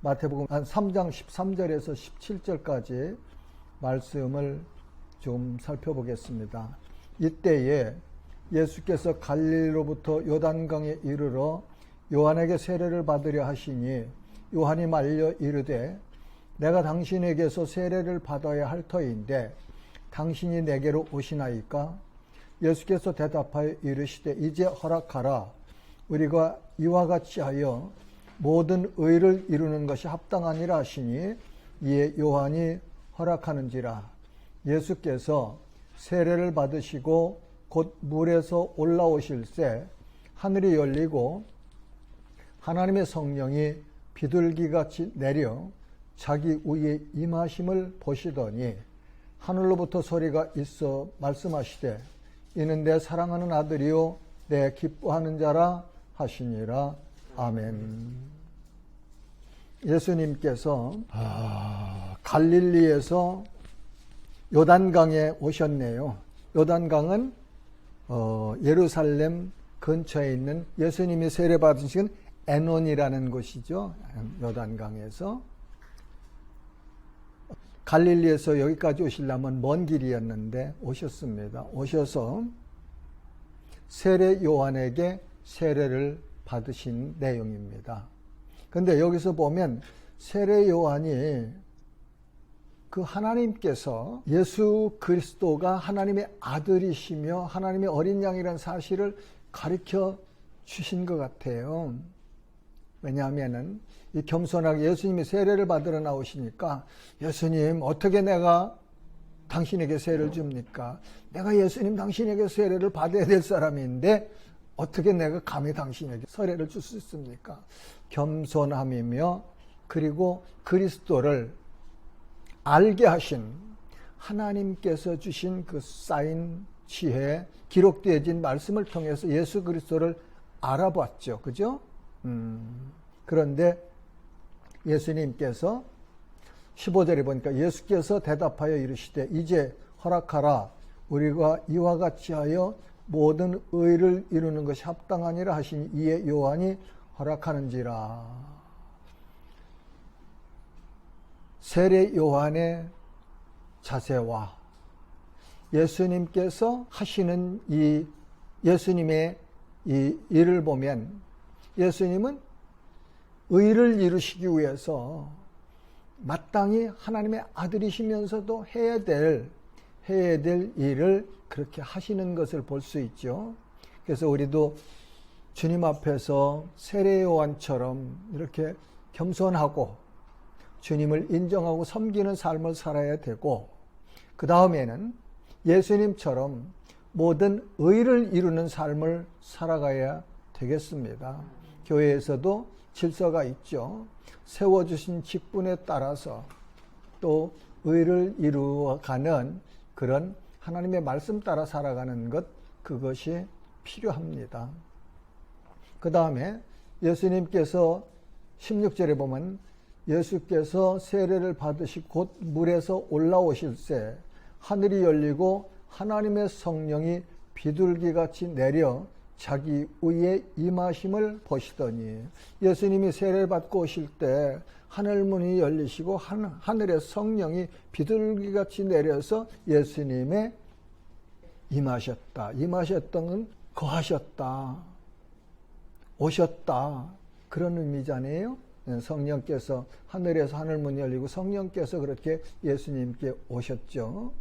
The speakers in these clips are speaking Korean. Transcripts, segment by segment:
마태복음 한 3장 13절에서 17절까지 말씀을 좀 살펴보겠습니다. 이때에 예수께서 갈릴리로부터 요단강에 이르러 요한에게 세례를 받으려 하시니 요한이 말려 이르되 내가 당신에게서 세례를 받아야 할 터인데 당신이 내게로 오시나이까? 예수께서 대답하여 이르시되 이제 허락하라. 우리가 이와 같이 하여 모든 의를 이루는 것이 합당하니라 하시니 이에 요한이 허락하는지라. 예수께서 세례를 받으시고 곧 물에서 올라오실새 하늘이 열리고 하나님의 성령이 비둘기같이 내려 자기 위에 임하심을 보시더니 하늘로부터 소리가 있어 말씀하시되 이는 내 사랑하는 아들이요 내 기뻐하는 자라 하시니라. 아멘. 예수님께서 갈릴리에서 요단강에 오셨네요. 요단강은 예루살렘 근처에 있는 예수님이 세례받으신 에논이라는 곳이죠. 요단강에서 갈릴리에서 여기까지 오시려면 먼 길이었는데 오셨습니다. 오셔서 세례 요한에게 세례를 받으신 내용입니다. 그런데 여기서 보면 세례 요한이 그 하나님께서 예수 그리스도가 하나님의 아들이시며 하나님의 어린 양이라는 사실을 가르쳐 주신 것 같아요. 왜냐하면은 이 겸손하게 예수님이 세례를 받으러 나오시니까 예수님 어떻게 내가 당신에게 세례를 줍니까? 내가 예수님 당신에게 세례를 받아야 될 사람인데 어떻게 내가 감히 당신에게 세례를 줄 수 있습니까? 겸손함이며 그리고 그리스도를 알게 하신 하나님께서 주신 그 쌓인 지혜, 기록되어진 말씀을 통해서 예수 그리스도를 알아봤죠. 그죠? 그런데 예수님께서 15절에 보니까 예수께서 대답하여 이르시되 이제 허락하라. 우리가 이와 같이 하여 모든 의를 이루는 것이 합당하니라 하시니 이에 요한이 허락하는지라. 세례 요한의 자세와 예수님께서 하시는 이 예수님의 이 일을 보면 예수님은 의를 이루시기 위해서 마땅히 하나님의 아들이시면서도 해야 될 일을 그렇게 하시는 것을 볼 수 있죠. 그래서 우리도 주님 앞에서 세례 요한처럼 이렇게 겸손하고 주님을 인정하고 섬기는 삶을 살아야 되고 그 다음에는 예수님처럼 모든 의를 이루는 삶을 살아가야 되겠습니다. 교회에서도 질서가 있죠. 세워주신 직분에 따라서 또 의를 이루어가는 그런 하나님의 말씀 따라 살아가는 것, 그것이 필요합니다. 그 다음에 예수님께서 16절에 보면 예수께서 세례를 받으시고 곧 물에서 올라오실새 하늘이 열리고 하나님의 성령이 비둘기같이 내려 자기 위에 임하심을 보시더니 예수님이 세례를 받고 오실 때 하늘문이 열리시고 하늘의 성령이 비둘기같이 내려서 예수님의 임하셨다. 임하셨던 건 거하셨다. 오셨다. 그런 의미잖아요. 성령께서 하늘에서 하늘문이 열리고 성령께서 그렇게 예수님께 오셨죠.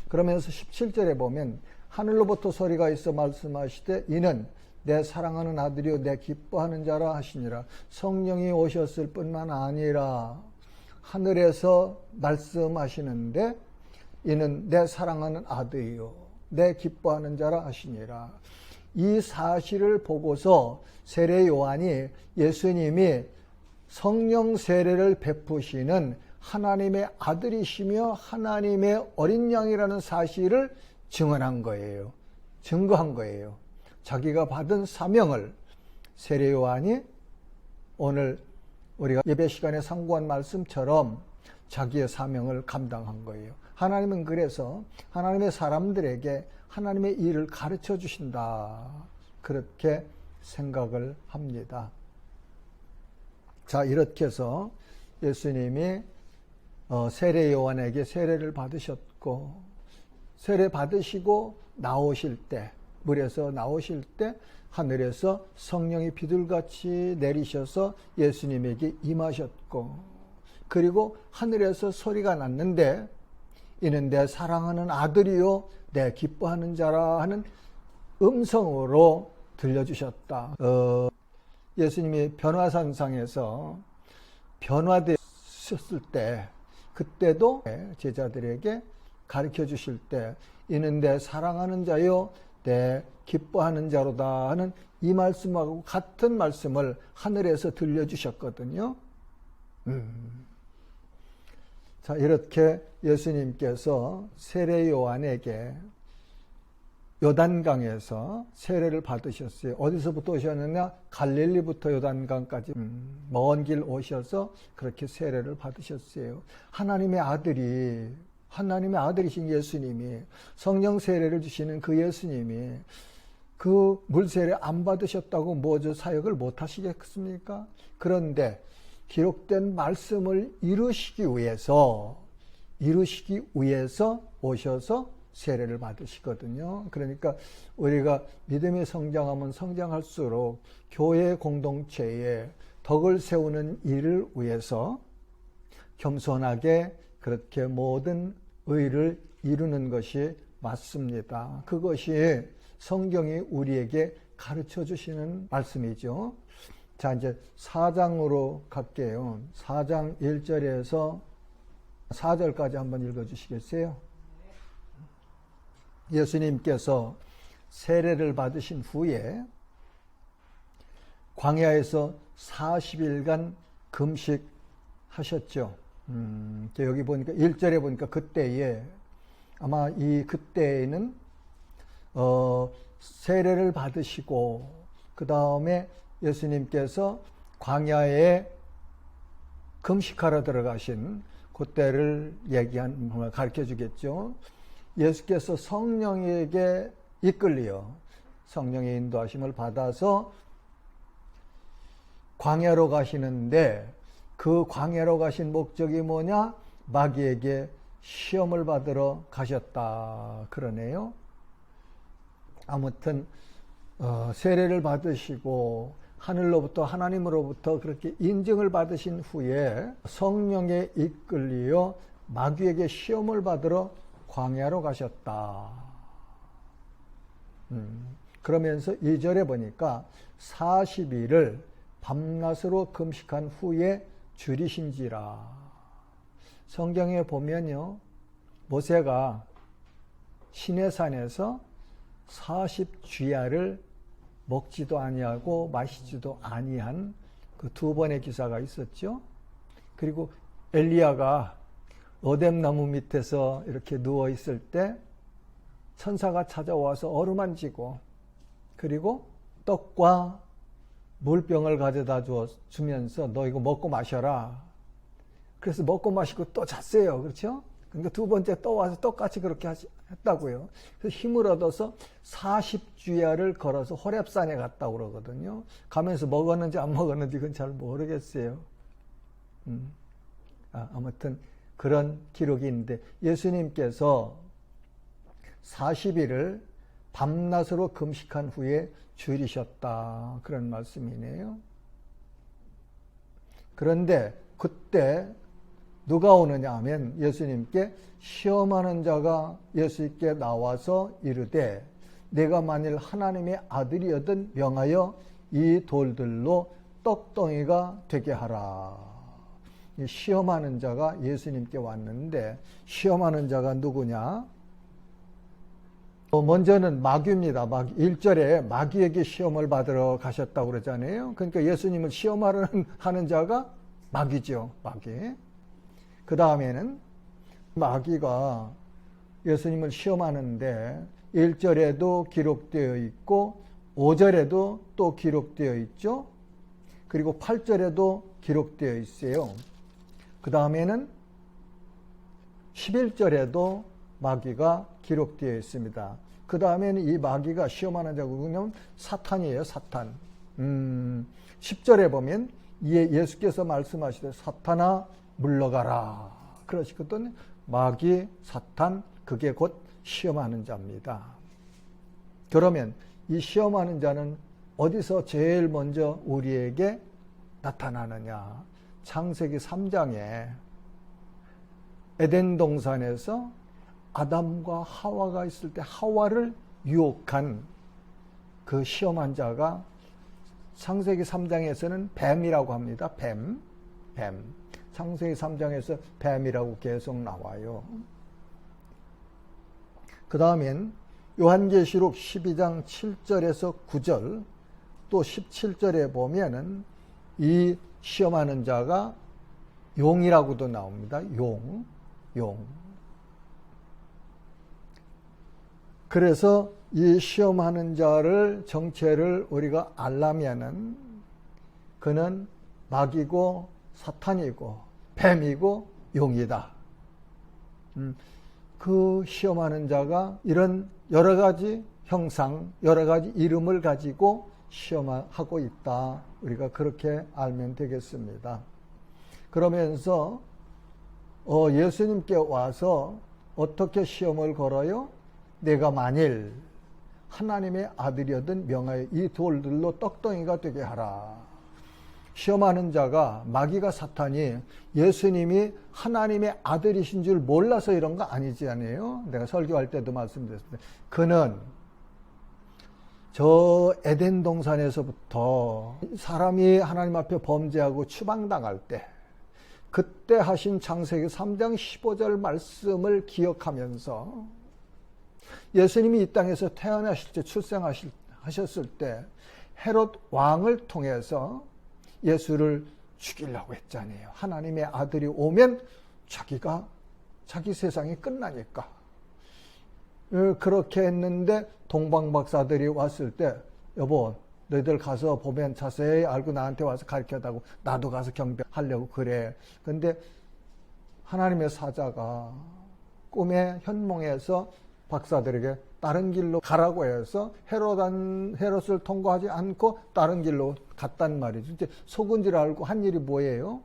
그러면서 17절에 보면 하늘로부터 소리가 있어 말씀하시되 이는 내 사랑하는 아들이요 내 기뻐하는 자라 하시니라. 성령이 오셨을 뿐만 아니라 하늘에서 말씀하시는데 이는 내 사랑하는 아들이요 내 기뻐하는 자라 하시니라. 이 사실을 보고서 세례 요한이 예수님이 성령 세례를 베푸시는 하나님의 아들이시며 하나님의 어린 양이라는 사실을 증언한 거예요. 증거한 거예요. 자기가 받은 사명을 세례 요한이 오늘 우리가 예배 시간에 상고한 말씀처럼 자기의 사명을 감당한 거예요. 하나님은 그래서 하나님의 사람들에게 하나님의 일을 가르쳐 주신다. 그렇게 생각을 합니다. 자, 이렇게 해서 예수님이 세례 요한에게 세례를 받으셨고, 세례 받으시고 나오실 때, 물에서 나오실 때 하늘에서 성령이 비둘같이 내리셔서 예수님에게 임하셨고, 그리고 하늘에서 소리가 났는데 이는 내 사랑하는 아들이요 내 기뻐하는 자라 하는 음성으로 들려주셨다. 예수님이 변화산상에서 변화되셨을 때, 그때도 제자들에게 가르쳐 주실 때 이는 내 사랑하는 자요 내 기뻐하는 자로다 하는 이 말씀하고 같은 말씀을 하늘에서 들려주셨거든요. 자, 이렇게 예수님께서 세례 요한에게 요단강에서 세례를 받으셨어요. 어디서부터 오셨느냐? 갈릴리부터 요단강까지 먼 길 오셔서 그렇게 세례를 받으셨어요. 하나님의 아들이신 예수님이, 성령 세례를 주시는 그 예수님이 그 물세례 안 받으셨다고 뭐저 사역을 못 하시겠습니까? 그런데 기록된 말씀을 이루시기 위해서 오셔서 세례를 받으시거든요. 그러니까 우리가 믿음의 성장하면 성장할수록 교회 공동체에 덕을 세우는 일을 위해서 겸손하게 그렇게 모든 의를 이루는 것이 맞습니다. 그것이 성경이 우리에게 가르쳐 주시는 말씀이죠. 자, 이제 4장으로 갈게요. 4장 1절에서 4절까지 한번 읽어 주시겠어요? 예수님께서 세례를 받으신 후에 광야에서 40일간 금식하셨죠. 여기 보니까 1절에 보니까 그때에, 아마 이 그때에는 세례를 받으시고 그 다음에 예수님께서 광야에 금식하러 들어가신 그때를 가르쳐 주겠죠. 예수께서 성령에게 이끌려 성령의 인도하심을 받아서 광야로 가시는데, 그 광야로 가신 목적이 뭐냐? 마귀에게 시험을 받으러 가셨다 그러네요. 아무튼 세례를 받으시고 하늘로부터, 하나님으로부터 그렇게 인증을 받으신 후에 성령에 이끌려 마귀에게 시험을 받으러 광야로 가셨다. 그러면서 2절에 보니까 40일을 밤낮으로 금식한 후에 줄이신지라. 성경에 보면요, 모세가 시내산에서 40주야를 먹지도 아니하고 마시지도 아니한 그 2번의 기사가 있었죠. 그리고 엘리야가 어뎀나무 밑에서 이렇게 누워 있을 때 천사가 찾아와서 어루만지고, 그리고 떡과 물병을 가져다 주면서 너 이거 먹고 마셔라. 그래서 먹고 마시고 또 잤어요. 그렇죠? 그러니까 2번째 또 와서 똑같이 그렇게 했다고요. 그래서 힘을 얻어서 40주야를 걸어서 호렙산에 갔다고 그러거든요. 가면서 먹었는지 안 먹었는지 그건 잘 모르겠어요. 아무튼 그런 기록이 있는데, 예수님께서 40일을 밤낮으로 금식한 후에 줄이셨다, 그런 말씀이네요. 그런데 그때 누가 오느냐 하면 예수님께 시험하는 자가 예수님께 나와서 이르되 내가 만일 하나님의 아들이거든 명하여 이 돌들로 떡덩이가 되게 하라. 시험하는 자가 예수님께 왔는데, 시험하는 자가 누구냐? 먼저는 마귀입니다. 1절에 마귀에게 시험을 받으러 가셨다고 그러잖아요. 그러니까 예수님을 시험하는 자가 마귀죠. 마귀. 그 다음에는 마귀가 예수님을 시험하는데 1절에도 기록되어 있고 5절에도 또 기록되어 있죠. 그리고 8절에도 기록되어 있어요. 그 다음에는 11절에도 마귀가 기록되어 있습니다. 그 다음에는 이 마귀가, 시험하는 자가 누구냐면 사탄이에요. 사탄. 10절에 보면 예수께서 말씀하시되 사탄아 물러가라 그러시거든요. 마귀, 사탄, 그게 곧 시험하는 자입니다. 그러면 이 시험하는 자는 어디서 제일 먼저 우리에게 나타나느냐? 창세기 3장에 에덴 동산에서 아담과 하와가 있을 때 하와를 유혹한 그 시험한 자가 창세기 3장에서는 뱀이라고 합니다. 뱀. 창세기 3장에서 뱀이라고 계속 나와요. 그 다음엔 요한계시록 12장 7절에서 9절 또 17절에 보면은 이 시험하는 자가 용이라고도 나옵니다. 용. 그래서 이 시험하는 자를 정체를 우리가 알려면은 그는 마귀고 사탄이고 뱀이고 용이다. 그 시험하는 자가 이런 여러 가지 형상, 여러 가지 이름을 가지고 시험하고 있다. 우리가 그렇게 알면 되겠습니다. 그러면서 예수님께 와서 어떻게 시험을 걸어요? 내가 만일 하나님의 아들이었든 명하여 이 돌들로 떡덩이가 되게 하라. 시험하는 자가 마귀가 사탄이 예수님이 하나님의 아들이신 줄 몰라서 이런 거 아니잖아요. 내가 설교할 때도 말씀드렸습니다. 그는 저 에덴 동산에서부터 사람이 하나님 앞에 범죄하고 추방당할 때 그때 하신 창세기 3장 15절 말씀을 기억하면서 예수님이 이 땅에서 태어나실 때 출생하셨을 때 헤롯 왕을 통해서 예수를 죽이려고 했잖아요. 하나님의 아들이 오면 자기 세상이 끝나니까. 그렇게 했는데 동방박사들이 왔을 때 여보 너희들 가서 보면 자세히 알고 나한테 와서 가르쳐다고 나도 가서 경배하려고 그래. 근데 하나님의 사자가 꿈의 현몽에서 박사들에게 다른 길로 가라고 해서 헤롯을 통과하지 않고 다른 길로 갔단 말이죠. 이제 속은 줄 알고 한 일이 뭐예요?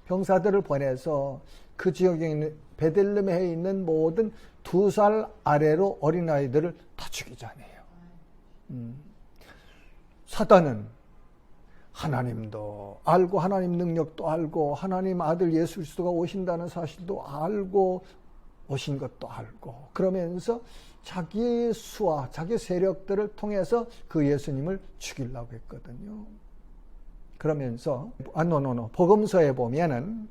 병사들을 보내서 그 지역에 있는 베들레헴에 있는 모든 2살 아래로 어린아이들을 다 죽이잖아요. 사단은 하나님도 알고 하나님 능력도 알고 하나님 아들 예수 그리스도가 오신다는 사실도 알고 오신 것도 알고 그러면서 자기 수와 자기 세력들을 통해서 그 예수님을 죽이려고 했거든요. 그러면서 복음서에 보면은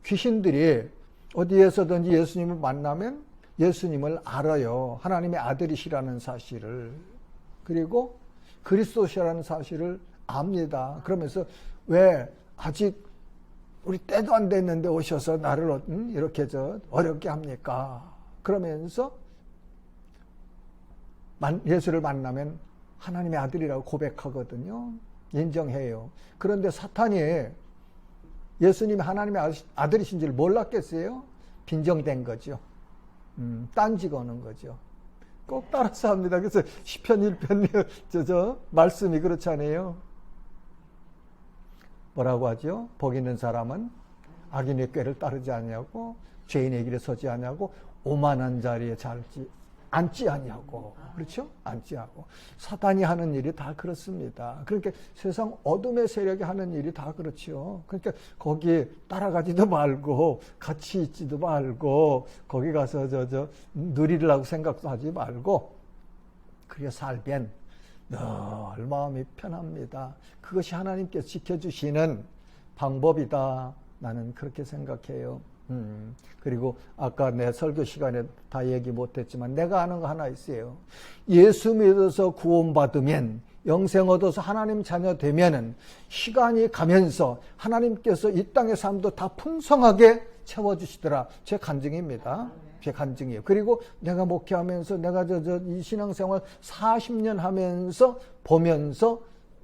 귀신들이 어디에서든지 예수님을 만나면 예수님을 알아요. 하나님의 아들이시라는 사실을. 그리고 그리스도시라는 사실을 압니다. 그러면서 왜 아직 우리 때도 안 됐는데 오셔서 나를 이렇게 어렵게 합니까? 그러면서 예수를 만나면 하나님의 아들이라고 고백하거든요. 인정해요. 그런데 사탄이 예수님이 하나님의 아들이신 줄 몰랐겠어요? 빈정된 거죠. 딴지 거는 거죠. 꼭 따라서 합니다. 그래서 시편 1편 말씀이 그렇잖아요. 뭐라고 하죠? 복 있는 사람은 악인의 꾀를 따르지 아니하고 죄인의 길에 서지 아니하고 오만한 자리에 앉지 아니하고. 그렇죠? 앉지 하고. 사단이 하는 일이 다 그렇습니다. 그러니까 세상 어둠의 세력이 하는 일이 다 그렇죠. 그러니까 거기 따라가지도 말고 같이 있지도 말고 거기 가서 누리려고 생각도 하지 말고 그래 살면 늘 마음이 편합니다. 그것이 하나님께서 지켜주시는 방법이다. 나는 그렇게 생각해요. 그리고 아까 내 설교 시간에 다 얘기 못했지만 내가 아는 거 하나 있어요. 예수 믿어서 구원받으면 영생 얻어서 하나님 자녀 되면은 시간이 가면서 하나님께서 이 땅의 삶도 다 풍성하게 채워주시더라. 제 간증입니다. 제 간증이에요. 그리고 내가 목회하면서 내가 이 신앙생활 40년 하면서 보면서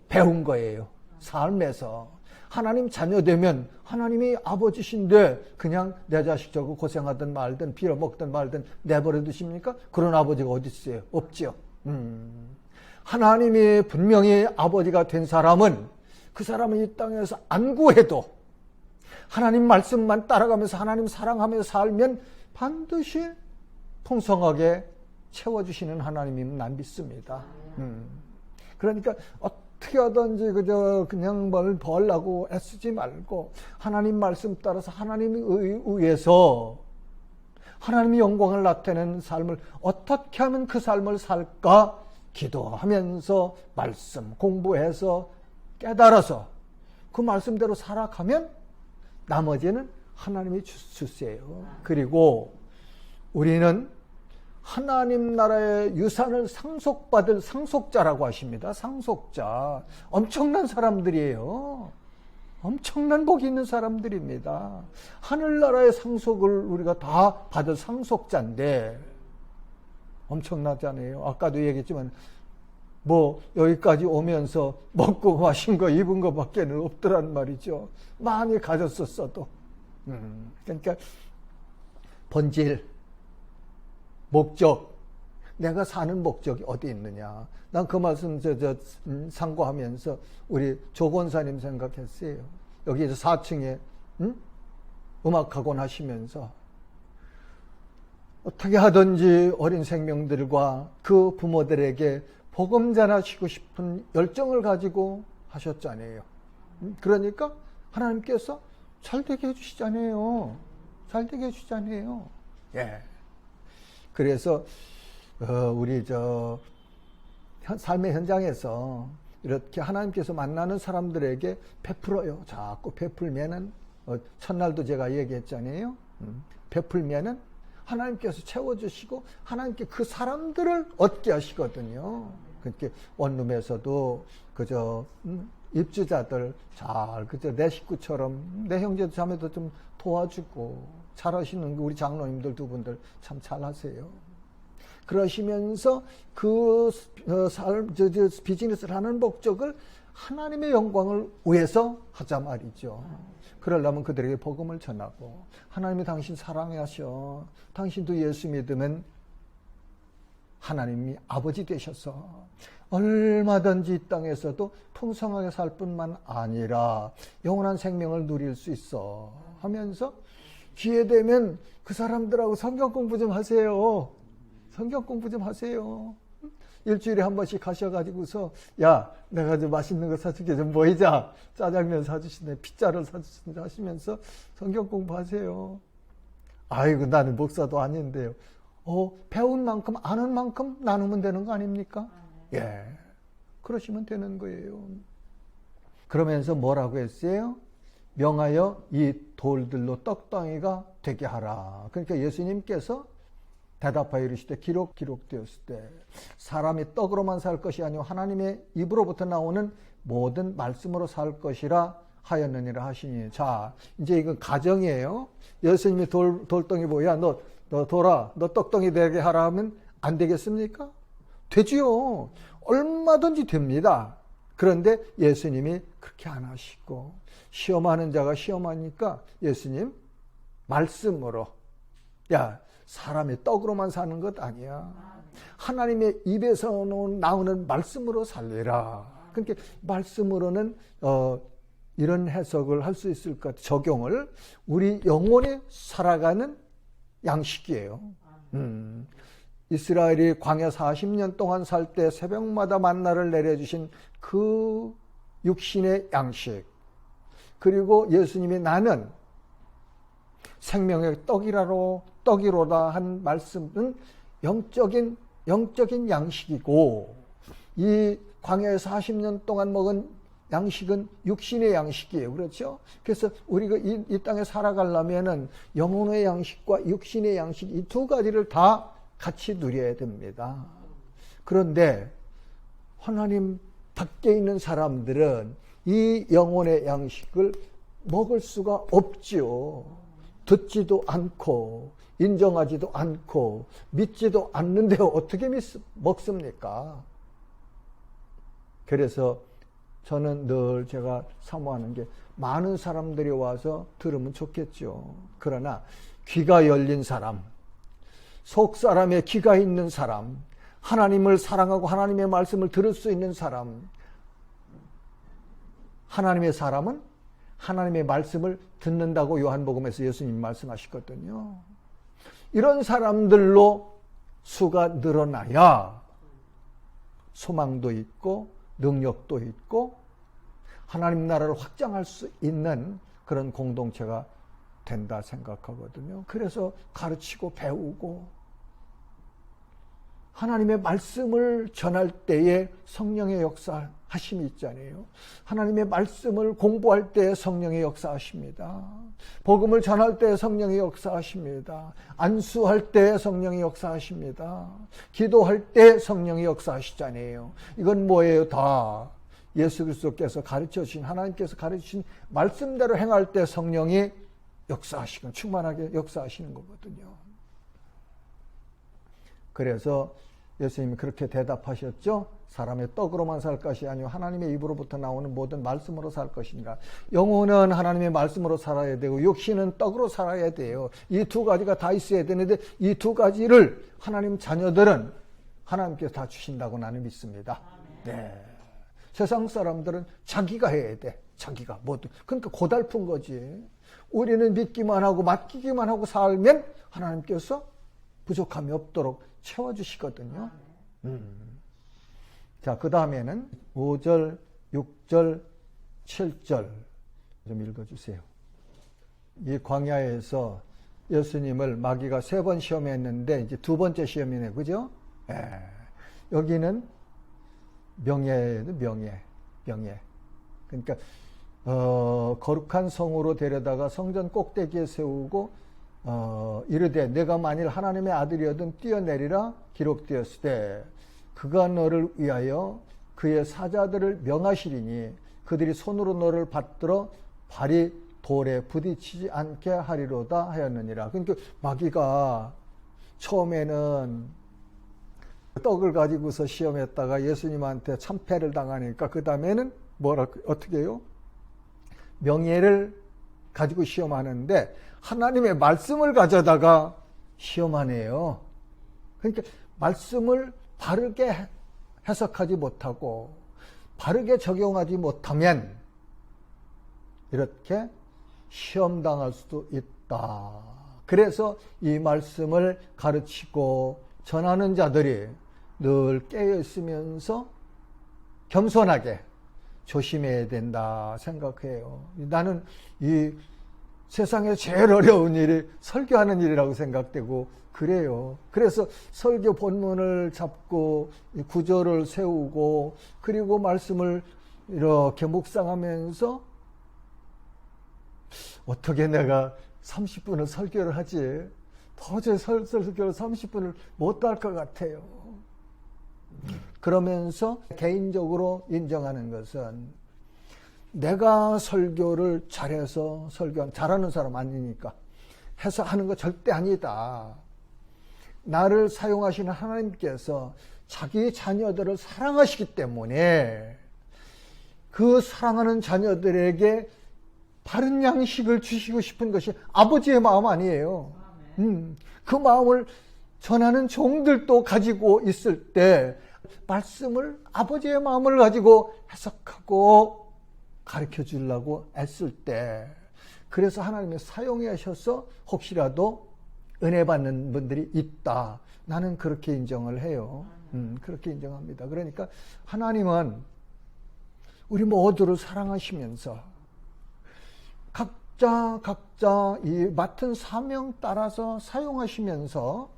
배운 거예요. 삶에서. 하나님 자녀 되면 하나님이 아버지신데 그냥 내 자식 저거 고생하든 말든 빌어먹든 말든 내버려 두십니까? 그런 아버지가 어디 있어요? 없죠. 하나님이 분명히 아버지가 된 사람은 그 사람은 이 땅에서 안 구해도 하나님 말씀만 따라가면서 하나님 사랑하며 살면 반드시 풍성하게 채워주시는 하나님이면 난 믿습니다. 그러니까 어떻게 하든지 그냥 뭘 벌라고 애쓰지 말고 하나님 말씀 따라서 하나님에 의해서 하나님의 영광을 나타내는 삶을 어떻게 하면 그 삶을 살까 기도하면서 말씀 공부해서 깨달아서 그 말씀대로 살아가면 나머지는 하나님이 주세요. 그리고 우리는 하나님 나라의 유산을 상속받을 상속자라고 하십니다. 상속자. 엄청난 사람들이에요. 엄청난 복이 있는 사람들입니다. 하늘나라의 상속을 우리가 다 받을 상속자인데 엄청나잖아요. 아까도 얘기했지만 여기까지 오면서 먹고 마신 거 입은 거밖에는 없더란 말이죠. 많이 가졌었어도. 그러니까 본질, 목적, 내가 사는 목적이 어디 있느냐. 난 그 말씀 상고하면서 우리 조 권사님 생각했어요. 여기 4층에 음악학원 하시면서 어떻게 하든지 어린 생명들과 그 부모들에게 복음 전하시고 싶은 열정을 가지고 하셨잖아요. 그러니까 하나님께서 잘되게 해주시잖아요. 잘되게 해주시잖아요. 예. 그래서 우리 삶의 현장에서 이렇게 하나님께서 만나는 사람들에게 베풀어요. 자꾸 베풀면은 첫날도 제가 얘기했잖아요. 베풀면은 하나님께서 채워주시고 하나님께 그 사람들을 얻게 하시거든요. 그렇게 원룸에서도 입주자들 잘 내 식구처럼 내 형제도 자매도 좀 도와주고 잘하시는 우리 장로님들 두 분들 참 잘하세요. 그러시면서 그 비즈니스를 하는 목적을 하나님의 영광을 위해서 하자 말이죠. 그러려면 그들에게 복음을 전하고 하나님이 당신 사랑하셔. 당신도 예수 믿으면 하나님이 아버지 되셔서 얼마든지 이 땅에서도 풍성하게 살 뿐만 아니라 영원한 생명을 누릴 수 있어 하면서 기회 되면 그 사람들하고 성경 공부 좀 하세요. 성경 공부 좀 하세요. 일주일에 한 번씩 가셔가지고서 야 내가 좀 맛있는 거 사줄게 좀 모이자. 짜장면 사주시네 피자를 사주시네 하시면서 성경 공부하세요. 아이고 나는 목사도 아닌데요. 배운 만큼 아는 만큼 나누면 되는 거 아닙니까? 예, 그러시면 되는 거예요. 그러면서 뭐라고 했어요? 명하여 이 돌들로 떡덩이가 되게 하라. 그러니까 예수님께서 대답하여 이르시되 기록되었을 때 사람이 떡으로만 살 것이 아니오 하나님의 입으로부터 나오는 모든 말씀으로 살 것이라 하였느니라 하시니. 자, 이제 이건 가정이에요. 예수님이 돌덩이 뭐야? 너 돌아. 너 떡덩이 되게 하라 하면 안 되겠습니까? 되지요. 얼마든지 됩니다. 그런데 예수님이 그렇게 안 하시고 시험하는 자가 시험하니까 예수님 말씀으로 야 사람이 떡으로만 사는 것 아니야. 하나님의 입에서 나오는 말씀으로 살리라. 그러니까 말씀으로는 이런 해석을 할 수 있을 것 같아요. 적용을 우리 영혼이 살아가는 양식이에요. 이스라엘이 광야 40년 동안 살 때 새벽마다 만나를 내려주신 그 육신의 양식, 그리고 예수님이 나는 생명의 떡이로다 한 말씀은 영적인 양식이고, 이 광야에서 40년 동안 먹은 양식은 육신의 양식이에요. 그렇죠? 그래서 우리가 이 땅에 살아가려면은 영혼의 양식과 육신의 양식 이 두 가지를 다 같이 누려야 됩니다. 그런데 하나님 밖에 있는 사람들은 이 영혼의 양식을 먹을 수가 없지요. 듣지도 않고 인정하지도 않고 믿지도 않는데 어떻게 먹습니까? 그래서 저는 늘 제가 사모하는 게 많은 사람들이 와서 들으면 좋겠죠. 그러나 귀가 열린 사람, 속 사람의 귀가 있는 사람, 하나님을 사랑하고 하나님의 말씀을 들을 수 있는 사람, 하나님의 사람은 하나님의 말씀을 듣는다고 요한복음에서 예수님이 말씀하시거든요. 이런 사람들로 수가 늘어나야 소망도 있고 능력도 있고 하나님 나라를 확장할 수 있는 그런 공동체가 된다 생각하거든요. 그래서 가르치고 배우고 하나님의 말씀을 전할 때에 성령의 역사하심이 있잖아요. 하나님의 말씀을 공부할 때 성령의 역사하십니다. 복음을 전할 때 성령의 역사하십니다. 안수할 때 성령의 역사하십니다. 기도할 때 성령의 역사하시잖아요. 이건 뭐예요? 다 예수 그리스도께서 가르쳐 주신, 하나님께서 가르쳐 주신 말씀대로 행할 때 성령이 역사하시고 충만하게 역사하시는 거거든요. 그래서 예수님이 그렇게 대답하셨죠. 사람의 떡으로만 살 것이 아니요 하나님의 입으로부터 나오는 모든 말씀으로 살 것이니라. 영혼은 하나님의 말씀으로 살아야 되고 육신은 떡으로 살아야 돼요. 이 두 가지가 다 있어야 되는데 이 두 가지를 하나님 자녀들은 하나님께서 다 주신다고 나는 믿습니다. 네. 세상 사람들은 자기가 해야 돼. 자기가 뭐든. 그러니까 고달픈 거지. 우리는 믿기만 하고 맡기기만 하고 살면 하나님께서 부족함이 없도록 채워주시거든요. 자, 그 다음에는 5절, 6절, 7절 좀 읽어주세요. 이 광야에서 예수님을 마귀가 3번 시험했는데 이제 2번째 시험이네, 그죠? 여기는 명예예요, 명예. 그러니까 거룩한 성으로 데려다가 성전 꼭대기에 세우고 이르되 내가 만일 하나님의 아들이어든 뛰어내리라 기록되었을 때 그가 너를 위하여 그의 사자들을 명하시리니 그들이 손으로 너를 받들어 발이 돌에 부딪히지 않게 하리로다 하였느니라. 그러니까 마귀가 처음에는 떡을 가지고서 시험했다가 예수님한테 참패를 당하니까 그 다음에는 어떻게 해요? 명예를 가지고 시험하는데 하나님의 말씀을 가져다가 시험하네요. 그러니까 말씀을 바르게 해석하지 못하고 바르게 적용하지 못하면 이렇게 시험당할 수도 있다. 그래서 이 말씀을 가르치고 전하는 자들이 늘 깨어있으면서 겸손하게 조심해야 된다 생각해요. 나는 이 세상에 제일 어려운 일이 설교하는 일이라고 생각되고 그래요. 그래서 설교 본문을 잡고 구절을 세우고 그리고 말씀을 이렇게 묵상하면서 어떻게 내가 30분을 설교를 하지? 도저히 설교를 30분을 못 할 것 같아요. 그러면서 개인적으로 인정하는 것은 내가 설교를 잘해서 잘하는 사람 아니니까 해서 하는 거 절대 아니다. 나를 사용하시는 하나님께서 자기 자녀들을 사랑하시기 때문에 그 사랑하는 자녀들에게 바른 양식을 주시고 싶은 것이 아버지의 마음 아니에요. 그 마음을 전하는 종들도 가지고 있을 때 말씀을 아버지의 마음을 가지고 해석하고 가르쳐 주려고 애쓸 때 그래서 하나님이 사용해 하셔서 혹시라도 은혜 받는 분들이 있다. 나는 그렇게 인정을 해요. 그렇게 인정합니다. 그러니까 하나님은 우리 모두를 사랑하시면서 각자 이 맡은 사명 따라서 사용하시면서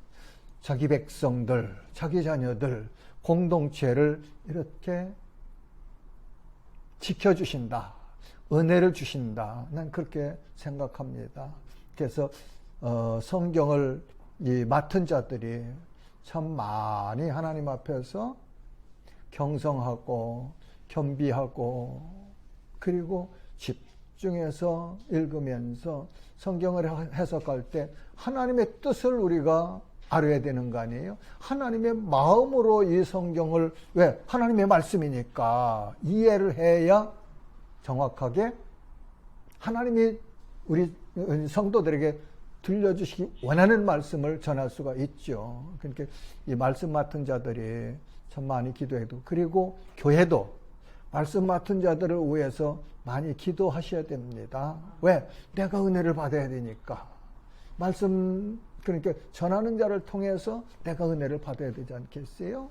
자기 백성들, 자기 자녀들, 공동체를 이렇게 지켜주신다. 은혜를 주신다. 난 그렇게 생각합니다. 그래서 성경을 이 맡은 자들이 참 많이 하나님 앞에서 경성하고 겸비하고 그리고 집중해서 읽으면서 성경을 해석할 때 하나님의 뜻을 우리가 알아야 되는 거 아니에요? 하나님의 마음으로 이 성경을 왜? 하나님의 말씀이니까 이해를 해야 정확하게 하나님이 우리 성도들에게 들려주시기 원하는 말씀을 전할 수가 있죠. 그러니까 이 말씀 맡은 자들이 참 많이 기도해도 그리고 교회도 말씀 맡은 자들을 위해서 많이 기도하셔야 됩니다. 왜? 내가 은혜를 받아야 되니까. 말씀, 그러니까 전하는 자를 통해서 내가 은혜를 받아야 되지 않겠어요?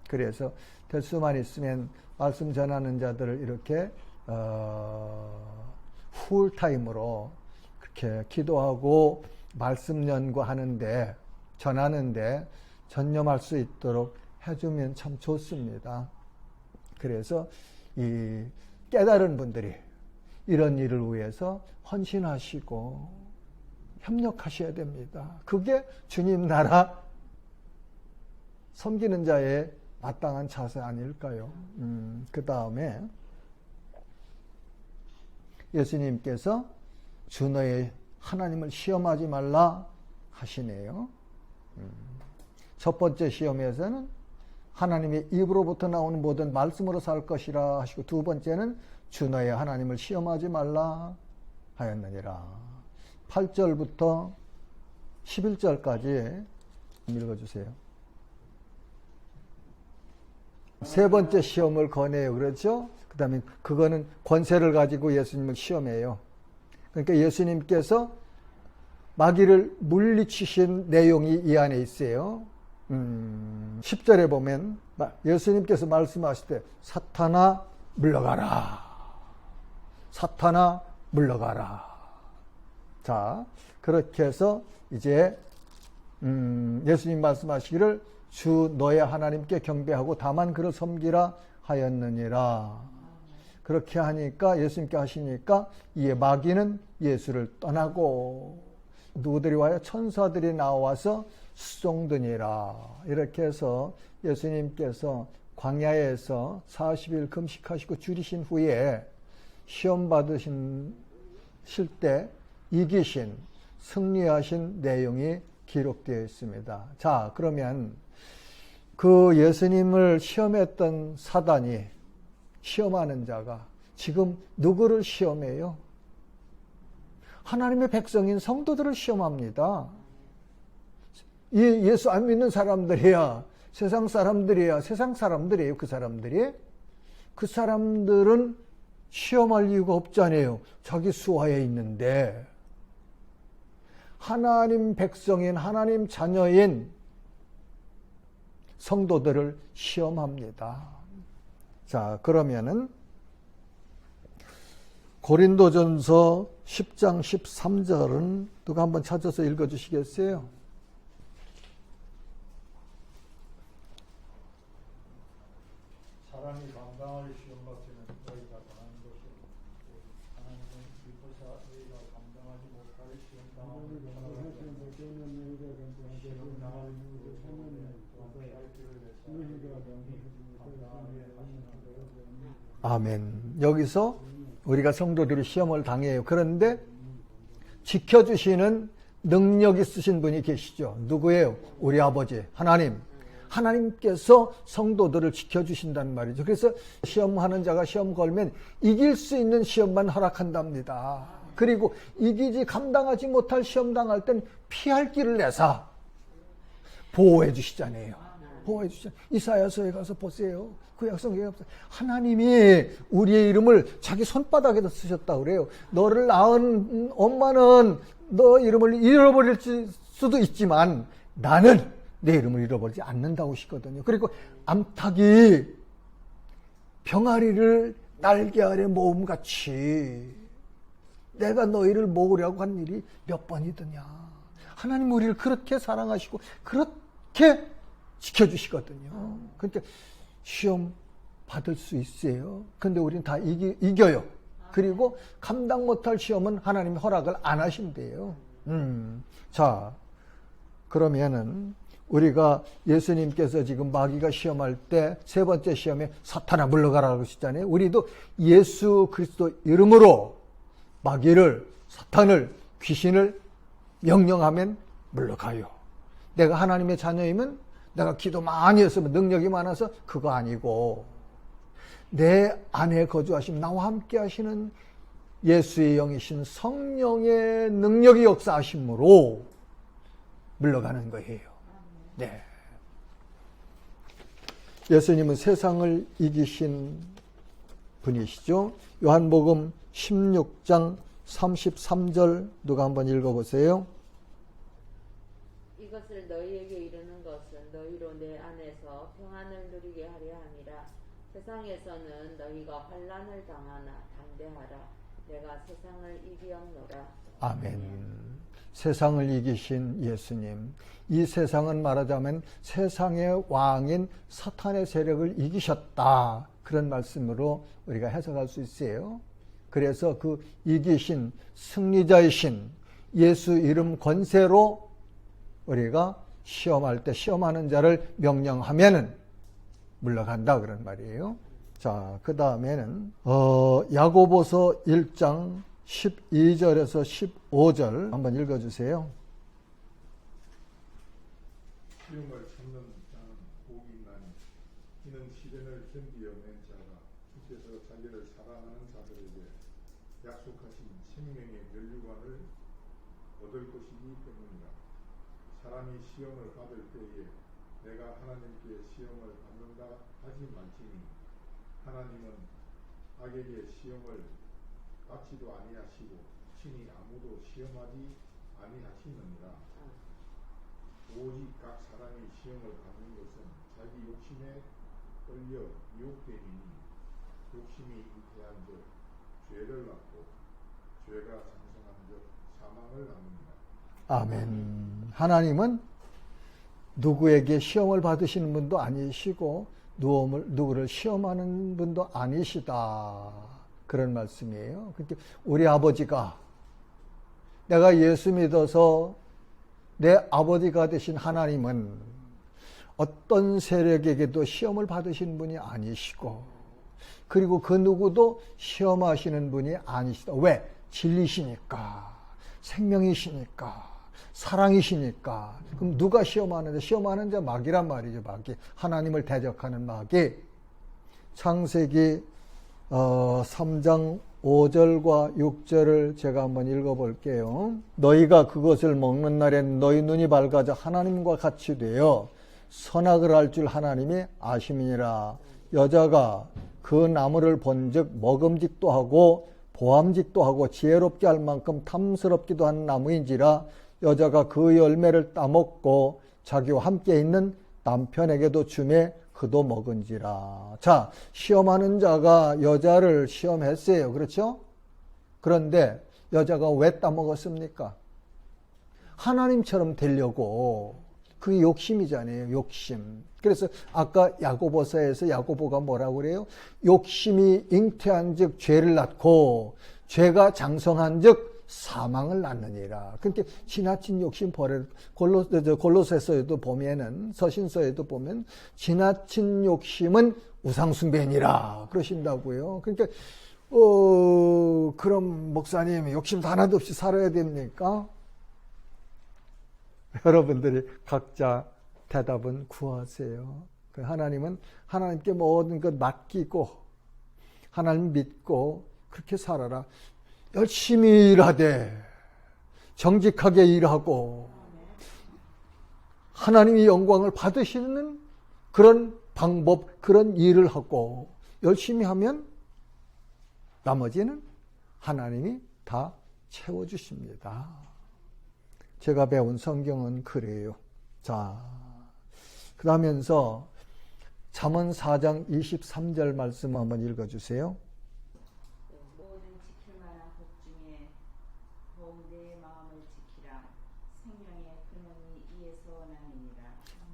그래서 될 수만 있으면 말씀 전하는 자들을 이렇게 풀타임으로 그렇게 기도하고 말씀 연구하는데, 전하는데 전념할 수 있도록 해주면 참 좋습니다. 그래서 이 깨달은 분들이 이런 일을 위해서 헌신하시고 협력하셔야 됩니다. 그게 주님 나라 섬기는 자의 마땅한 자세 아닐까요? 그 다음에 예수님께서 주 너의 하나님을 시험하지 말라 하시네요. 첫 번째 시험에서는 하나님의 입으로부터 나오는 모든 말씀으로 살 것이라 하시고, 두 번째는 주 너의 하나님을 시험하지 말라 하였느니라. 8절부터 11절까지 읽어주세요. 세 번째 시험을 거네요. 그렇죠? 그 다음에 그거는 권세를 가지고 예수님을 시험해요. 그러니까 예수님께서 마귀를 물리치신 내용이 이 안에 있어요. 10절에 보면 예수님께서 말씀하실 때 사탄아 물러가라. 사탄아 물러가라. 자, 그렇게 해서 이제 예수님 말씀하시기를 주 너의 하나님께 경배하고 다만 그를 섬기라 하였느니라. 그렇게 하니까, 예수님께 하시니까 이에 마귀는 예수를 떠나고 누구들이 와요? 천사들이 나와서 수종드니라. 이렇게 해서 예수님께서 광야에서 40일 금식하시고 줄이신 후에 시험 받으실 때 이기신, 승리하신 내용이 기록되어 있습니다. 자, 그러면 그 예수님을 시험했던 사단이, 시험하는 자가 지금 누구를 시험해요? 하나님의 백성인 성도들을 시험합니다. 이 예수 안 믿는 사람들이야, 세상 사람들이야, 세상 사람들이에요. 그 사람들이, 그 사람들은 시험할 이유가 없잖아요. 자기 수하에 있는데, 하나님 백성인, 하나님 자녀인 성도들을 시험합니다. 자, 그러면은 고린도전서 10장 13절은 누가 한번 찾아서 읽어주시겠어요? 사람이 감당할 시험 같으면 너희가 당하는 것이 하나님은 미포사 너희가 감당하지 못할 시험 당하는 아멘. 여기서 우리가 성도들이 시험을 당해요. 그런데 지켜주시는 능력 있으신 분이 계시죠. 누구예요? 우리 아버지 하나님. 하나님께서 성도들을 지켜주신다는 말이죠. 그래서 시험하는 자가 시험 걸면 이길 수 있는 시험만 허락한답니다. 그리고 이기지 감당하지 못할 시험 당할 땐 피할 길을 내사 보호해 주시잖아요. 보호해 주시잖아요. 이사야서에 가서 보세요. 그 약속에 하나님이 우리의 이름을 자기 손바닥에다 쓰셨다 그래요. 너를 낳은 엄마는 너 이름을 잃어버릴 수도 있지만 나는 내 이름을 잃어버리지 않는다고 하시거든요. 그리고 암탉이 병아리를 날개 아래 모음같이 내가 너희를 모으려고 한 일이 몇 번이더냐. 하나님 우리를 그렇게 사랑하시고 그렇게 지켜주시거든요. 그러니까 시험 받을 수 있어요. 근데 우리는 다 이겨요. 그리고 감당 못할 시험은 하나님이 허락을 안 하신대요. 자, 그러면은 우리가 예수님께서 지금 마귀가 시험할 때 세 번째 시험에 사탄아 물러가라고 하셨잖아요. 우리도 예수 그리스도 이름으로 마귀를, 사탄을, 귀신을 명령하면 물러가요. 내가 하나님의 자녀이면 내가 기도 많이 했으면 능력이 많아서 그거 아니고 내 안에 거주하신 나와 함께 하시는 예수의 영이신 성령의 능력이 역사하심으로 물러가는 거예요. 네. 예수님은 세상을 이기신 분이시죠. 요한복음 16장 33절 누가 한번 읽어보세요. 이것을 너희에게 이르는 것은 너희로 내 안에서 평안을 누리게 하려 함이라. 세상에서는 너희가 환난을 당하나 담대하라. 내가 세상을 이기었노라. 아멘. 세상을 이기신 예수님. 이 세상은 말하자면 세상의 왕인 사탄의 세력을 이기셨다. 그런 말씀으로 우리가 해석할 수 있어요. 그래서 그 이기신 승리자이신 예수 이름 권세로 우리가 시험할 때 시험하는 자를 명령하면은 물러간다 그런 말이에요. 자, 그 다음에는 야고보서 1장 12절에서 15절 한번 읽어주세요. 시험을 참는 자는 복이 있나니 이는 시련을 견디어낸 자가 주께서 자기를 사랑하는 자들에게 약속하신 생명의 면류관을 얻을 것이기 때문이라. 사람이 시험을 받을 때에 내가 하나님께 시험을 받는다 하지 말지니 하나님은 악에게 시험을 받지도 아니하시고 친히 아무도 시험하지 아니하시느니라. 오직 각 사람이 시험을 받는 것은 자기 욕심에 끌려 유혹됨이니 욕심이 잉태한즉 죄를 낳고 죄가 장성한즉 사망을 낳느니라. 아멘. 하나님은 누구에게 시험을 받으시는 분도 아니시고 누구를 시험하는 분도 아니시다. 그런 말씀이에요. 그러니까 우리 아버지가 내가 예수 믿어서 내 아버지가 되신 하나님은 어떤 세력에게도 시험을 받으시는 분이 아니시고 그리고 그 누구도 시험하시는 분이 아니시다. 왜? 진리시니까, 생명이시니까, 사랑이시니까. 그럼 누가 시험하는데? 시험하는 자 마귀란 말이죠. 마귀. 하나님을 대적하는 마귀. 창세기 3장 5절과 6절을 제가 한번 읽어볼게요. 너희가 그것을 먹는 날엔 너희 눈이 밝아져 하나님과 같이 되어 선악을 알 줄 하나님이 아심이니라. 여자가 그 나무를 본즉 먹음직도 하고 보암직도 하고 지혜롭게 할 만큼 탐스럽기도 한 나무인지라. 여자가 그 열매를 따먹고 자기와 함께 있는 남편에게도 주매 그도 먹은지라. 자, 시험하는 자가 여자를 시험했어요. 그렇죠? 그런데 여자가 왜 따먹었습니까? 하나님처럼 되려고. 그게 욕심이잖아요. 욕심. 그래서 아까 야고보서에서 야고보가 뭐라고 그래요? 욕심이 잉태한 즉 죄를 낳고 죄가 장성한 즉 사망을 낳느니라. 그러니까 지나친 욕심 버려. 골로새서에도 보면은, 서신서에도 보면 지나친 욕심은 우상숭배니라 그러신다고요. 그러니까 그럼 목사님 욕심 하나도 없이 살아야 됩니까? 여러분들이 각자 대답은 구하세요. 하나님은 하나님께 모든 것 맡기고 하나님 믿고 그렇게 살아라. 열심히 일하되 정직하게 일하고 하나님이 영광을 받으시는 그런 방법, 그런 일을 하고 열심히 하면 나머지는 하나님이 다 채워주십니다. 제가 배운 성경은 그래요. 자, 그러면서 잠언 4장 23절 말씀 한번 읽어주세요. 모든 지킬 만한 것 중에 더욱 내 마음을 지키라. 생명의 근원이 이에서 나느니라.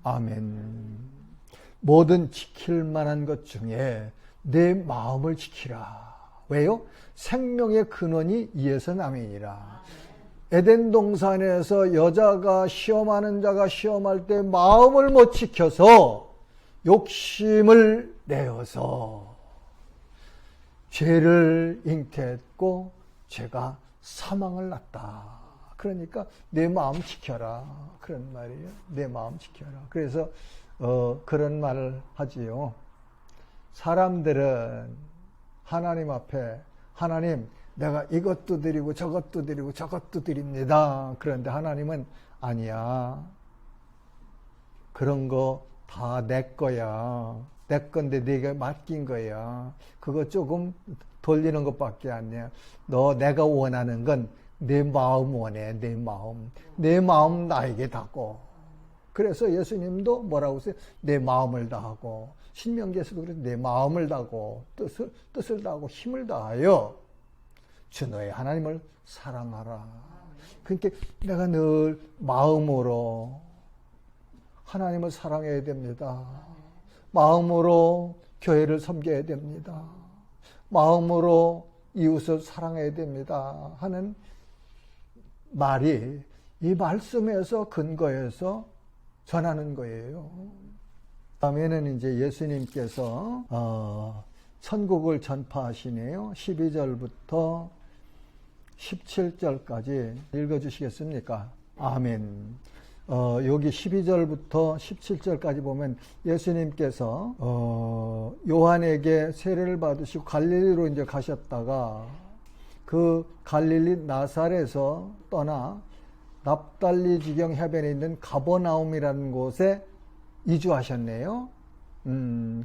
아멘. 모든 지킬 만한 것 중에 내 마음을 지키라. 왜요? 생명의 근원이 이에서 남이니라. 에덴 동산에서 여자가 시험하는 자가 시험할 때 마음을 못 지켜서 욕심을 내어서 죄를 잉태했고 죄가 사망을 낳다. 그러니까 내 마음 지켜라. 그런 말이에요. 내 마음 지켜라. 그래서 그런 말을 하지요. 사람들은 하나님 앞에 하나님 내가 이것도 드리고 저것도 드리고 저것도 드립니다. 그런데 하나님은 아니야. 그런 거 다 내 거야. 내 건데 네가 맡긴 거야. 그거 조금 돌리는 것밖에 아니야. 내가 원하는 건 내 마음 원해. 내 마음. 내 마음 나에게 다고. 그래서 예수님도 뭐라고 했어요? 내 마음을 다하고. 신명기에서도 그래서 내 마음을 다하고 뜻을 다하고 힘을 다하여 주 너의 하나님을 사랑하라. 그러니까 내가 늘 마음으로 하나님을 사랑해야 됩니다. 마음으로 교회를 섬겨야 됩니다. 마음으로 이웃을 사랑해야 됩니다. 하는 말이 이 말씀에서 근거해서 전하는 거예요. 다음에는 이제 예수님께서 천국을 전파하시네요. 12절부터 17절까지 읽어주시겠습니까? 아멘. 여기 12절부터 17절까지 보면 예수님께서 요한에게 세례를 받으시고 갈릴리로 이제 가셨다가 그 갈릴리 나사렛에서 떠나 납달리 지경 해변에 있는 가버나움이라는 곳에 이주하셨네요.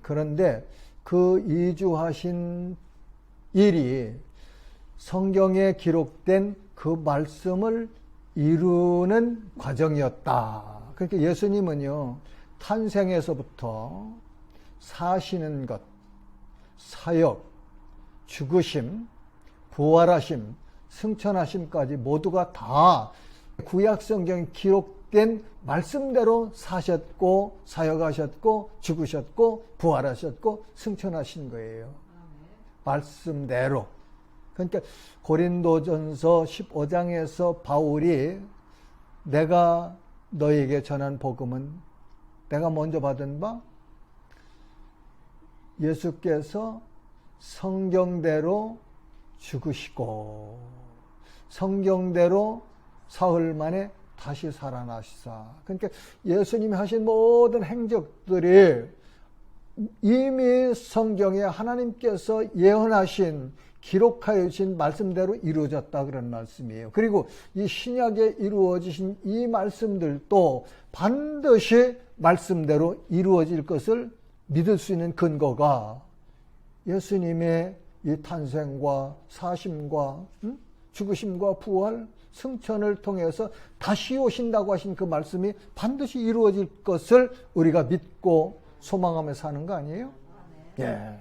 그런데 그 이주하신 일이 성경에 기록된 그 말씀을 이루는 과정이었다. 그러니까 예수님은요, 탄생에서부터 사시는 것, 사역, 죽으심, 부활하심, 승천하심까지 모두가 다 구약 성경에 기록된 말씀대로 사셨고, 사역하셨고, 죽으셨고, 부활하셨고, 승천하신 거예요. 말씀대로. 그러니까 고린도전서 15장에서 바울이 내가 너에게 전한 복음은 내가 먼저 받은 바 예수께서 성경대로 죽으시고 성경대로 사흘 만에 다시 살아나시사. 그러니까 예수님이 하신 모든 행적들이 이미 성경에 하나님께서 예언하신 기록하여 주신 말씀대로 이루어졌다 그런 말씀이에요. 그리고 이 신약에 이루어지신 이 말씀들도 반드시 말씀대로 이루어질 것을 믿을 수 있는 근거가 예수님의 이 탄생과 사심과 죽으심과 부활, 승천을 통해서 다시 오신다고 하신 그 말씀이 반드시 이루어질 것을 우리가 믿고 소망하며 사는 거 아니에요? 예.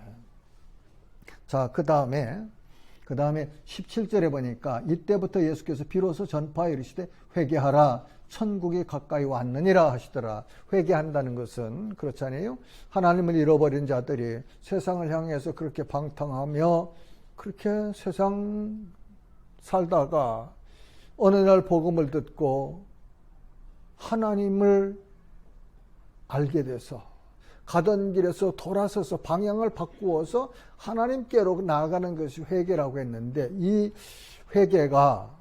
자, 그 다음에 17절에 보니까 이때부터 예수께서 비로소 전파하여 이르시되 회개하라 천국이 가까이 왔느니라 하시더라. 회개한다는 것은 그렇잖아요. 하나님을 잃어버린 자들이 세상을 향해서 그렇게 방탕하며 그렇게 세상 살다가 어느 날 복음을 듣고 하나님을 알게 돼서 가던 길에서 돌아서서 방향을 바꾸어서 하나님께로 나아가는 것이 회개라고 했는데 이 회개가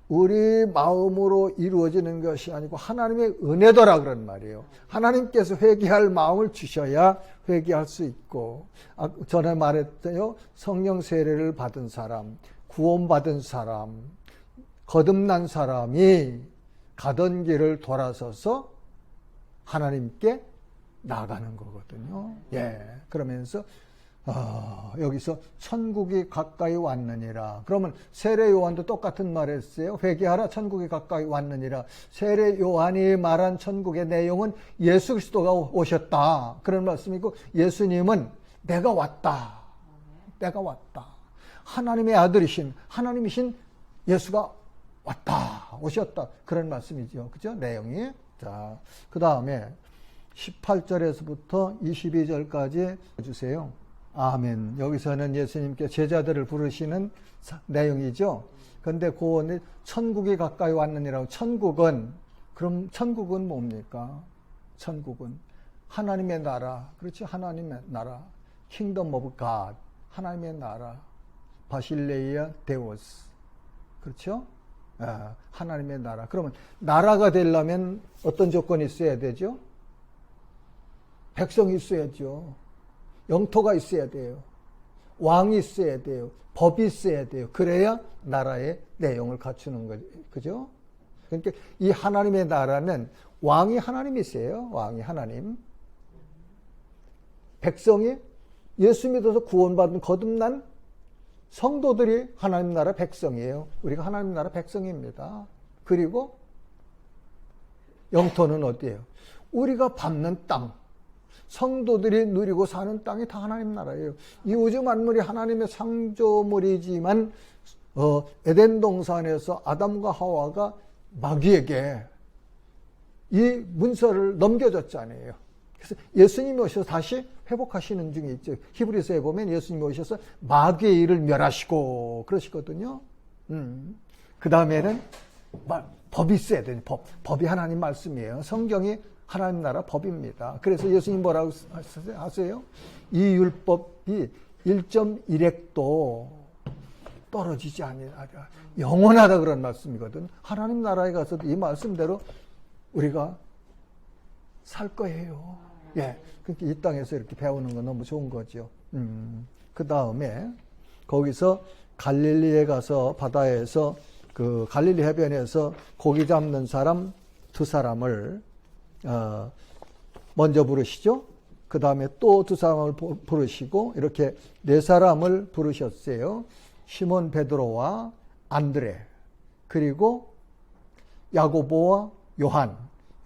우리 마음으로 이루어지는 것이 아니고 하나님의 은혜더라 그런 말이에요. 하나님께서 회개할 마음을 주셔야 회개할 수 있고 전에 말했어요. 성령 세례를 받은 사람, 구원받은 사람, 거듭난 사람이 가던 길을 돌아서서 하나님께 나가는 거거든요. 예. 그러면서 여기서 천국이 가까이 왔느니라. 그러면 세례 요한도 똑같은 말을 했어요. 회개하라 천국이 가까이 왔느니라. 세례 요한이 말한 천국의 내용은 예수 그리스도가 오셨다. 그런 말씀이고 예수님은 내가 왔다. 내가 왔다. 하나님의 아들이신 하나님이신 예수가 왔다. 오셨다. 그런 말씀이죠. 그죠? 내용이. 자, 그 다음에 18절에서부터 22절까지 주세요. 아멘. 여기서는 예수님께 제자들을 부르시는 내용이죠. 그런데 그 천국이 가까이 왔느니라고. 천국은 뭡니까? 천국은 하나님의 나라. 그렇죠? 하나님의 나라. Kingdom of God. 하나님의 나라. 바실레이아 데오스. 그렇죠? 하나님의 나라. 그러면 나라가 되려면 어떤 조건이 있어야 되죠? 백성이 있어야죠. 영토가 있어야 돼요. 왕이 있어야 돼요. 법이 있어야 돼요. 그래야 나라의 내용을 갖추는 거죠. 그죠? 그러니까 이 하나님의 나라는 왕이 하나님이세요. 왕이 하나님. 백성이 예수 믿어서 구원받은 거듭난 성도들이 하나님 나라 백성이에요. 우리가 하나님 나라 백성입니다. 그리고 영토는 어디예요? 우리가 밟는 땅, 성도들이 누리고 사는 땅이 다 하나님 나라예요. 이 우주 만물이 하나님의 창조물이지만 에덴 동산에서 아담과 하와가 마귀에게 이 문서를 넘겨줬잖아요. 그래서 예수님이 오셔서 다시 회복하시는 중에 있죠. 히브리서에 보면 예수님이 오셔서 마귀의 일을 멸하시고 그러시거든요. 그 다음에는 법이 있어야 돼요. 법이 하나님 말씀이에요. 성경이 하나님 나라 법입니다. 그래서 예수님 뭐라고 하세요? 이 율법이 1.1획도 떨어지지 아니하라. 영원하다 그런 말씀이거든. 하나님 나라에 가서도 이 말씀대로 우리가 살 거예요. 예. 그러니까 이 땅에서 이렇게 배우는 건 너무 좋은 거죠. 그 다음에 거기서 갈릴리에 가서 바다에서 그 갈릴리 해변에서 고기 잡는 사람 2사람을 먼저 부르시죠. 그 다음에 또 2사람을 부르시고 이렇게 4사람을 부르셨어요. 시몬 베드로와 안드레 그리고 야고보와 요한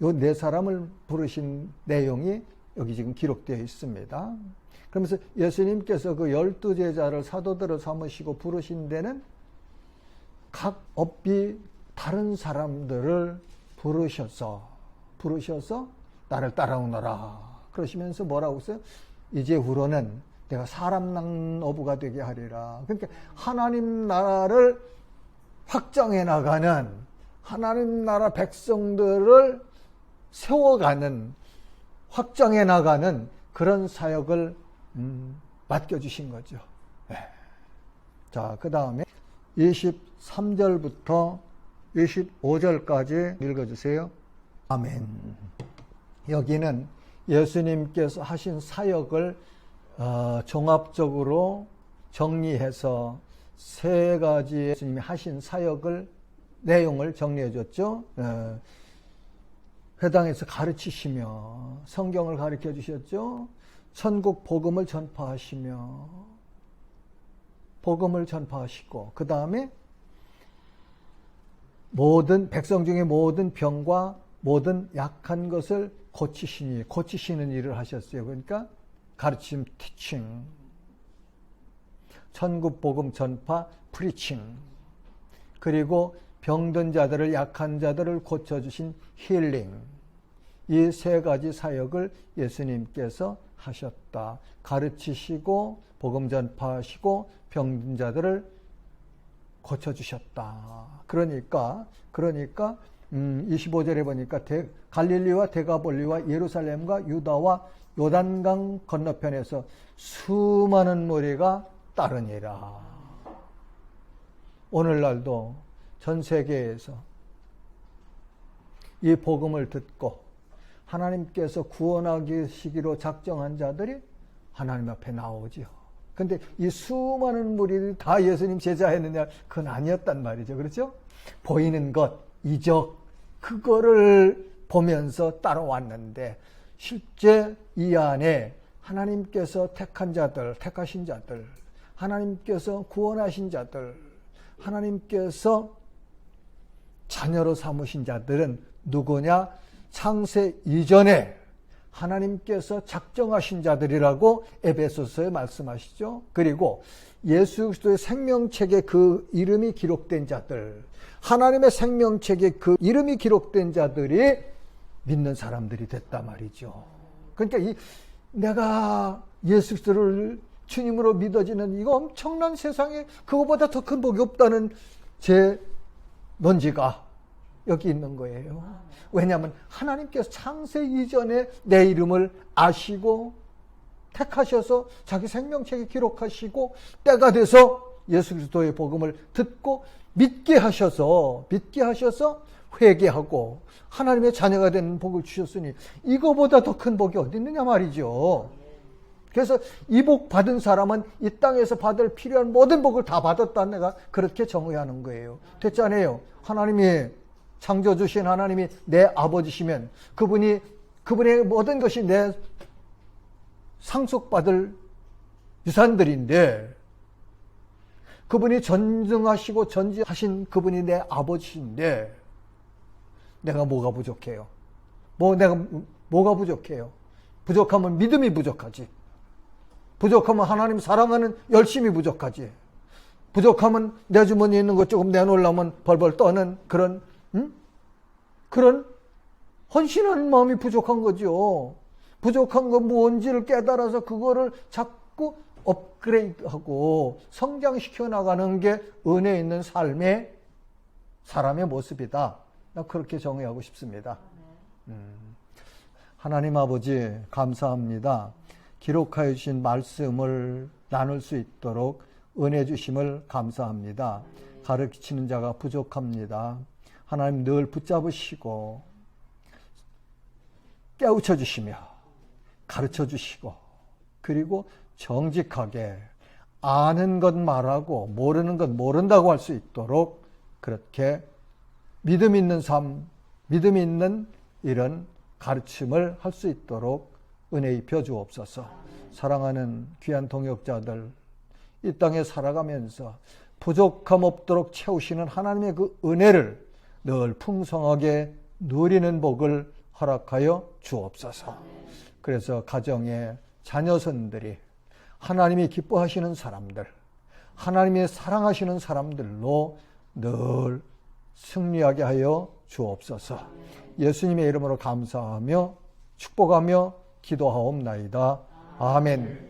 요 4사람을 부르신 내용이 여기 지금 기록되어 있습니다. 그러면서 예수님께서 그 12제자를 사도들을 삼으시고 부르신 데는 각 업비 다른 사람들을 부르셔서 나를 따라오너라 그러시면서 뭐라고 했어요? 이제후로는 내가 사람 낳는 어부가 되게 하리라. 그러니까 하나님 나라를 확장해 나가는 하나님 나라 백성들을 세워가는 확장해 나가는 그런 사역을 맡겨주신 거죠. 네. 자, 그 다음에 23절부터 25절까지 읽어주세요. 아멘. 여기는 예수님께서 하신 사역을 종합적으로 정리해서 3가지 예수님이 하신 사역을 내용을 정리해 줬죠. 회당에서 가르치시며 성경을 가르쳐 주셨죠. 천국 복음을 전파하시며 복음을 전파하시고 그 다음에 모든 백성 중에 모든 병과 모든 약한 것을 고치시는 일을 하셨어요. 그러니까 가르침, 티칭, 천국 복음 전파, 프리칭, 그리고 병든 자들을 약한 자들을 고쳐주신 힐링, 이 3가지 사역을 예수님께서 하셨다. 가르치시고 복음 전파하시고 병든 자들을 고쳐주셨다. 그러니까 25절에 보니까 갈릴리와 데가볼리와 예루살렘과 유다와 요단강 건너편에서 수많은 무리가 따르니라. 오늘날도 전 세계에서 이 복음을 듣고 하나님께서 구원하시기로 작정한 자들이 하나님 앞에 나오지요. 근데 이 수많은 무리들이 다 예수님 제자였느냐? 그건 아니었단 말이죠. 그렇죠? 보이는 것, 이적, 그거를 보면서 따라왔는데 실제 이 안에 하나님께서 택하신 자들, 하나님께서 구원하신 자들, 하나님께서 자녀로 삼으신 자들은 누구냐? 창세 이전에 하나님께서 작정하신 자들이라고 에베소서에 말씀하시죠. 그리고 예수 그리스도의 생명책에 그 이름이 기록된 자들, 하나님의 생명책에 그 이름이 기록된 자들이 믿는 사람들이 됐단 말이죠. 그러니까 내가 예수 그리스도를 주님으로 믿어지는 이거 엄청난 세상에 그거보다 더 큰 복이 없다는 제 논지가 여기 있는 거예요. 왜냐하면 하나님께서 창세 이전에 내 이름을 아시고 택하셔서 자기 생명책에 기록하시고 때가 돼서 예수 그리스도의 복음을 듣고 믿게 하셔서 회개하고 하나님의 자녀가 되는 복을 주셨으니 이거보다 더 큰 복이 어디 있느냐 말이죠. 그래서 이 복 받은 사람은 이 땅에서 받을 필요한 모든 복을 다 받았다는 내가 그렇게 정의하는 거예요. 됐잖아요. 하나님이 창조주신 하나님이 내 아버지시면 그분의 모든 것이 내 상속받을 유산들인데 그분이 전능하시고 전지하신 그분이 내 아버지인데 내가 뭐가 부족해요? 내가 뭐가 부족해요? 부족하면 믿음이 부족하지. 부족하면 하나님 사랑하는 열심이 부족하지. 부족하면 내 주머니에 있는 것 조금 내놓으려면 벌벌 떠는 그런 헌신하는 마음이 부족한 거죠. 부족한 건 뭔지를 깨달아서 그거를 자꾸 업그레이드하고 성장시켜 나가는 게 은혜 있는 삶의 사람의 모습이다. 나 그렇게 정의하고 싶습니다. 하나님 아버지 감사합니다. 기록하여 주신 말씀을 나눌 수 있도록 은혜 주심을 감사합니다. 가르치는 자가 부족합니다. 하나님 늘 붙잡으시고 깨우쳐 주시며 가르쳐 주시고 그리고 정직하게 아는 것 말하고 모르는 것 모른다고 할 수 있도록 그렇게 믿음 있는 삶, 믿음 있는 이런 가르침을 할 수 있도록 은혜 입혀 주옵소서. 사랑하는 귀한 동역자들, 이 땅에 살아가면서 부족함 없도록 채우시는 하나님의 그 은혜를 늘 풍성하게 누리는 복을 허락하여 주옵소서. 그래서 가정의 자녀선들이 하나님이 기뻐하시는 사람들, 하나님이 사랑하시는 사람들로 늘 승리하게 하여 주옵소서. 예수님의 이름으로 감사하며 축복하며 기도하옵나이다. 아멘.